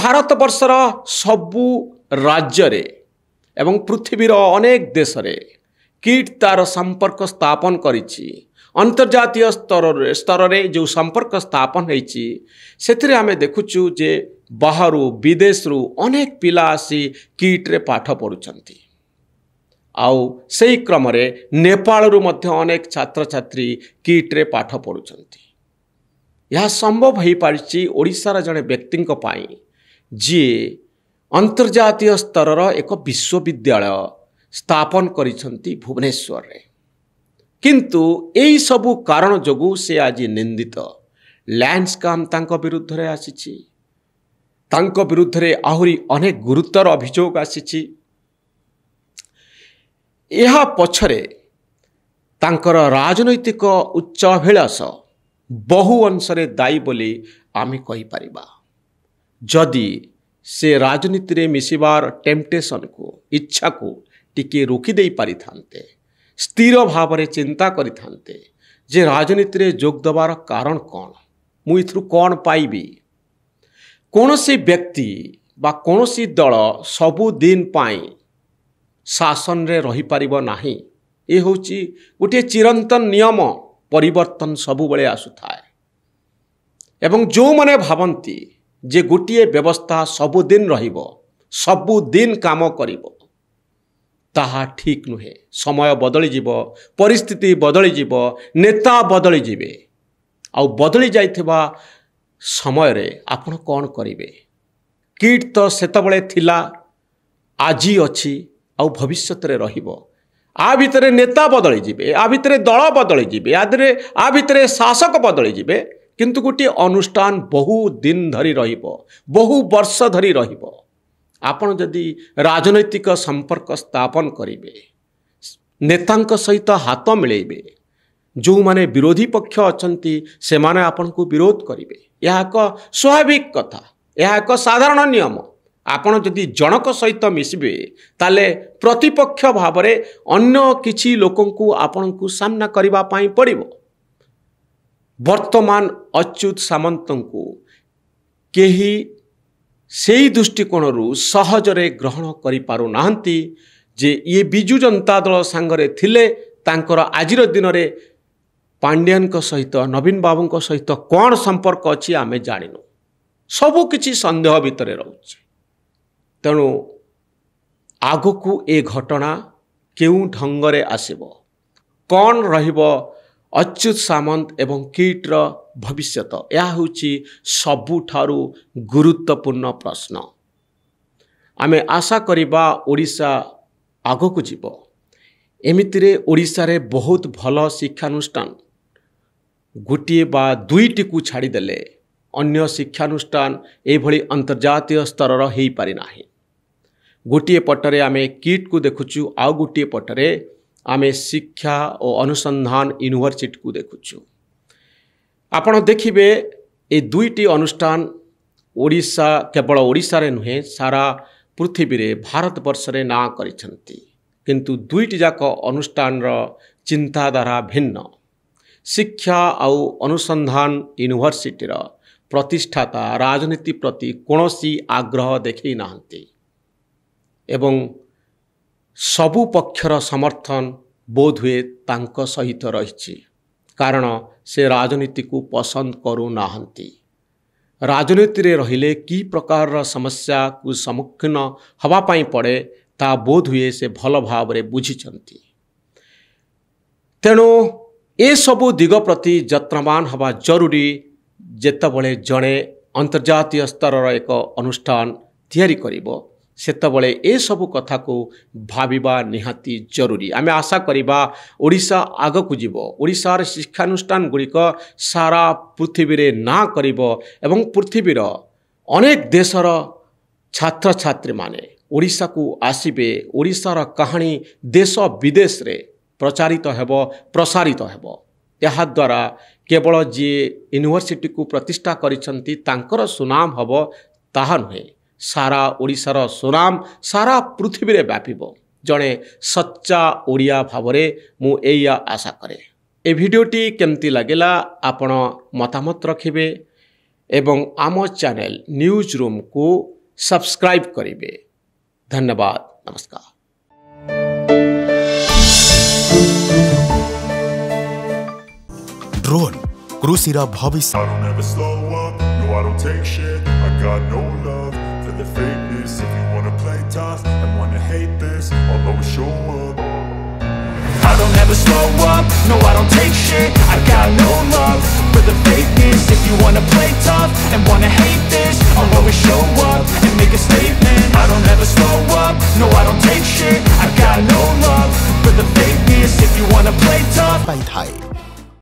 ଭାରତବର୍ଷର ସବୁ ରାଜ୍ୟରେ ଏବଂ ପୃଥିବୀର ଅନେକ ଦେଶରେ କିଟ୍ ତାର ସମ୍ପର୍କ ସ୍ଥାପନ କରିଛି। ଅନ୍ତର୍ଜାତୀୟ ସ୍ତରରେ ଯେଉଁ ସମ୍ପର୍କ ସ୍ଥାପନ ହୋଇଛି ସେଥିରେ ଆମେ ଦେଖୁଛୁ ଯେ ବାହାରୁ ବିଦେଶରୁ ଅନେକ ପିଲା ଆସି କିଟ୍ରେ ପାଠ ପଢ଼ୁଛନ୍ତି। ଆଉ ସେହି କ୍ରମରେ ନେପାଳରୁ ମଧ୍ୟ ଅନେକ ଛାତ୍ରଛାତ୍ରୀ କିଟ୍ରେ ପାଠ ପଢ଼ୁଛନ୍ତି। ଏହା ସମ୍ଭବ ହୋଇପାରିଛି ଓଡ଼ିଶାର ଜଣେ ବ୍ୟକ୍ତିଙ୍କ ପାଇଁ ଯିଏ ଅନ୍ତର୍ଜାତୀୟ ସ୍ତରର ଏକ ବିଶ୍ୱବିଦ୍ୟାଳୟ ସ୍ଥାପନ କରିଛନ୍ତି ଭୁବନେଶ୍ୱରରେ। କିନ୍ତୁ ଏହି ସବୁ କାରଣ ଯୋଗୁଁ ସେ ଆଜି ନିନ୍ଦିତ। ଲ୍ୟାଣ୍ଡ ସ୍କାମ୍ ତାଙ୍କ ବିରୁଦ୍ଧରେ ଆସିଛି। ତାଙ୍କ ବିରୁଦ୍ଧରେ ଆହୁରି ଅନେକ ଗୁରୁତର ଅଭିଯୋଗ ଆସିଛି। ଏହା ପଛରେ ତାଙ୍କର ରାଜନୈତିକ ଉଚ୍ଚ ଅଭିଳାଷ ବହୁ ଅଂଶରେ ଦାୟୀ ବୋଲି ଆମେ କହିପାରିବା। ଯଦି ସେ ରାଜନୀତିରେ ମିଶିବାର ଟେମ୍ପଟେସନକୁ ଇଚ୍ଛାକୁ ଟିକିଏ ରୋକିଦେଇ ପାରିଥାନ୍ତେ, ସ୍ଥିର ଭାବରେ ଚିନ୍ତା କରିଥାନ୍ତେ ଯେ ରାଜନୀତିରେ ଯୋଗ ଦେବାର କାରଣ କ'ଣ, ମୁଁ ଏଥିରୁ କ'ଣ ପାଇବି। କୌଣସି ବ୍ୟକ୍ତି ବା କୌଣସି ଦଳ ସବୁଦିନ ପାଇଁ ଶାସନରେ ରହିପାରିବ ନାହିଁ। ଏ ହେଉଛି ଗୋଟିଏ ଚିରନ୍ତନ ନିୟମ, ପରିବର୍ତ୍ତନ ସବୁବେଳେ ଆସୁଥାଏ। ଏବଂ ଯେଉଁମାନେ ଭାବନ୍ତି ଯେ ଗୋଟିଏ ବ୍ୟବସ୍ଥା ସବୁଦିନ ରହିବ, ସବୁଦିନ କାମ କରିବ, ତାହା ଠିକ୍ ନୁହେଁ। ସମୟ ବଦଳିଯିବ, ପରିସ୍ଥିତି ବଦଳିଯିବ, ନେତା ବଦଳିଯିବେ। ଆଉ ବଦଳି ଯାଇଥିବା ସମୟରେ ଆପଣ କ'ଣ କରିବେ? କିଟ୍ ତ ସେତେବେଳେ ଥିଲା, ଆଜି ଅଛି, ଆଉ ଭବିଷ୍ୟତରେ ରହିବ। ଆ ଭିତରେ ନେତା ବଦଳିଯିବେ, ଆ ଭିତରେ ଦଳ ବଦଳିଯିବେ, ଆ ଭିତରେ ଶାସକ ବଦଳିଯିବେ, କିନ୍ତୁ ଗୋଟିଏ ଅନୁଷ୍ଠାନ ବହୁ ଦିନ ଧରି ରହିବ, ବହୁ ବର୍ଷ ଧରି ରହିବ। ଆପଣ ଯଦି ରାଜନୈତିକ ସମ୍ପର୍କ ସ୍ଥାପନ କରିବେ, ନେତାଙ୍କ ସହିତ ହାତ ମିଳେଇବେ, ଯେଉଁମାନେ ବିରୋଧୀ ପକ୍ଷ ଅଛନ୍ତି ସେମାନେ ଆପଣଙ୍କୁ ବିରୋଧ କରିବେ। ଏହା ଏକ ସ୍ୱାଭାବିକ କଥା, ଏହା ଏକ ସାଧାରଣ ନିୟମ। ଆପଣ ଯଦି ଜଣକ ସହିତ ମିଶିବେ ତାହେଲେ ପ୍ରତିପକ୍ଷ ଭାବରେ ଅନ୍ୟ କିଛି ଲୋକଙ୍କୁ ଆପଣଙ୍କୁ ସାମ୍ନା କରିବା ପାଇଁ ପଡ଼ିବ। ବର୍ତ୍ତମାନ ଅଚ୍ୟୁତ ସାମନ୍ତଙ୍କୁ କେହି ସେହି ଦୃଷ୍ଟିକୋଣରୁ ସହଜରେ ଗ୍ରହଣ କରିପାରୁନାହାନ୍ତି ଯେ ଇଏ ବିଜୁ ଜନତା ଦଳ ସାଙ୍ଗରେ ଥିଲେ ତାଙ୍କର ଆଜିର ଦିନରେ ପାଣ୍ଡିଆନଙ୍କ ସହିତ, ନବୀନ ବାବୁଙ୍କ ସହିତ କ'ଣ ସମ୍ପର୍କ ଅଛି ଆମେ ଜାଣିନୁ। ସବୁ କିଛି ସନ୍ଦେହ ଭିତରେ ରହୁଛି। ତେଣୁ ଆଗକୁ ଏ ଘଟଣା କେଉଁ ଢଙ୍ଗରେ ଆସିବ, କ'ଣ ରହିବ ଅଚ୍ୟୁତ ସାମନ୍ତ ଏବଂ କିଟ୍ର ଭବିଷ୍ୟତ, ଏହା ହେଉଛି ସବୁଠାରୁ ଗୁରୁତ୍ୱପୂର୍ଣ୍ଣ ପ୍ରଶ୍ନ। ଆମେ ଆଶା କରିବା ଓଡ଼ିଶା ଆଗକୁ ଯିବ। ଏମିତିରେ ଓଡ଼ିଶାରେ ବହୁତ ଭଲ ଶିକ୍ଷାନୁଷ୍ଠାନ ଗୋଟିଏ ବା ଦୁଇଟିକୁ ଛାଡ଼ିଦେଲେ ଅନ୍ୟ ଶିକ୍ଷାନୁଷ୍ଠାନ ଏଭଳି ଅନ୍ତର୍ଜାତୀୟ ସ୍ତରର ହୋଇପାରି ନାହିଁ। ଗୋଟିଏ ପଟରେ ଆମେ କିଟ୍କୁ ଦେଖୁଛୁ, ଆଉ ଗୋଟିଏ ପଟରେ ଆମେ ଶିକ୍ଷା ଓ ଅନୁସନ୍ଧାନ ୟୁନିଭର୍ସିଟିକୁ ଦେଖୁଛୁ। ଆପଣ ଦେଖିବେ ଏ ଦୁଇଟି ଅନୁଷ୍ଠାନ ଓଡ଼ିଶା, କେବଳ ଓଡ଼ିଶାରେ ନୁହେଁ ସାରା ପୃଥିବୀରେ, ଭାରତବର୍ଷରେ ନାଁ କରିଛନ୍ତି। କିନ୍ତୁ ଦୁଇଟି ଯାକ ଅନୁଷ୍ଠାନର ଚିନ୍ତାଧାରା ଭିନ୍ନ। ଶିକ୍ଷା ଆଉ ଅନୁସନ୍ଧାନ ୟୁନିଭର୍ସିଟିର ପ୍ରତିଷ୍ଠାତା ରାଜନୀତି ପ୍ରତି କୌଣସି ଆଗ୍ରହ ଦେଖାଇ ନାହାନ୍ତି ଏବଂ ସବୁ ପକ୍ଷର ସମର୍ଥନ ବୋଧହୁଏ ତାଙ୍କ ସହିତ ରହିଛି, କାରଣ ସେ ରାଜନୀତିକୁ ପସନ୍ଦ କରୁନାହାନ୍ତି। ରାଜନୀତିରେ ରହିଲେ କି ପ୍ରକାରର ସମସ୍ୟାକୁ ସମ୍ମୁଖୀନ ହେବା ପାଇଁ ପଡ଼େ ତାହା ବୋଧହୁଏ ସେ ଭଲ ଭାବରେ ବୁଝିଛନ୍ତି। ତେଣୁ ଏସବୁ ଦିଗ ପ୍ରତି ଯତ୍ନବାନ ହେବା ଜରୁରୀ। ଯେତେବେଳେ ଜଣେ ଅନ୍ତର୍ଜାତୀୟ ସ୍ତରର ଏକ ଅନୁଷ୍ଠାନ ତିଆରି କରିବ ସେତେବେଳେ ଏସବୁ କଥାକୁ ଭାବିବା ନିହାତି ଜରୁରୀ। ଆମେ ଆଶା କରିବା ଓଡ଼ିଶା ଆଗକୁ ଯିବ। ଓଡ଼ିଶାର ଶିକ୍ଷାନୁଷ୍ଠାନ ଗୁଡ଼ିକ ସାରା ପୃଥିବୀରେ ନାଁ କରିବ ଏବଂ ପୃଥିବୀର ଅନେକ ଦେଶର ଛାତ୍ରଛାତ୍ରୀମାନେ ଓଡ଼ିଶାକୁ ଆସିବେ। ଓଡ଼ିଶାର କାହାଣୀ ଦେଶ ବିଦେଶରେ ପ୍ରଚାରିତ ହେବ, ପ୍ରସାରିତ ହେବ। ଏହାଦ୍ୱାରା କେବଳ ଯିଏ ୟୁନିଭର୍ସିଟିକୁ ପ୍ରତିଷ୍ଠା କରିଛନ୍ତି ତାଙ୍କର ସୁନାମ ହେବ ତାହା ନୁହେଁ, ସାରା ଓଡ଼ିଶାର ସୁନାମ ସାରା ପୃଥିବୀରେ ବ୍ୟାପିବ। ଜଣେ ସଚ୍ଚା ଓଡ଼ିଆ ଭାବରେ ମୁଁ ଏଇଆ ଆଶା କରେ। ଏ ଭିଡ଼ିଓଟି କେମିତି ଲାଗିଲା ଆପଣ ମତାମତ ରଖିବେ ଏବଂ ଆମ ଚ୍ୟାନେଲ ନ୍ୟୁଜ୍ ରୁମ୍କୁ ସବସ୍କ୍ରାଇବ୍ କରିବେ। ଧନ୍ୟବାଦ, ନମସ୍କାର। ड्रोन कृषिर भविष्य। I don't ever slow up, no I don't take shit. I got no love for the fakeness. If you wanna play tough and wanna hate this, I'll always show up. I don't ever slow up, no I don't take shit. I got no love for the fakeness. If you wanna play tough and wanna hate this,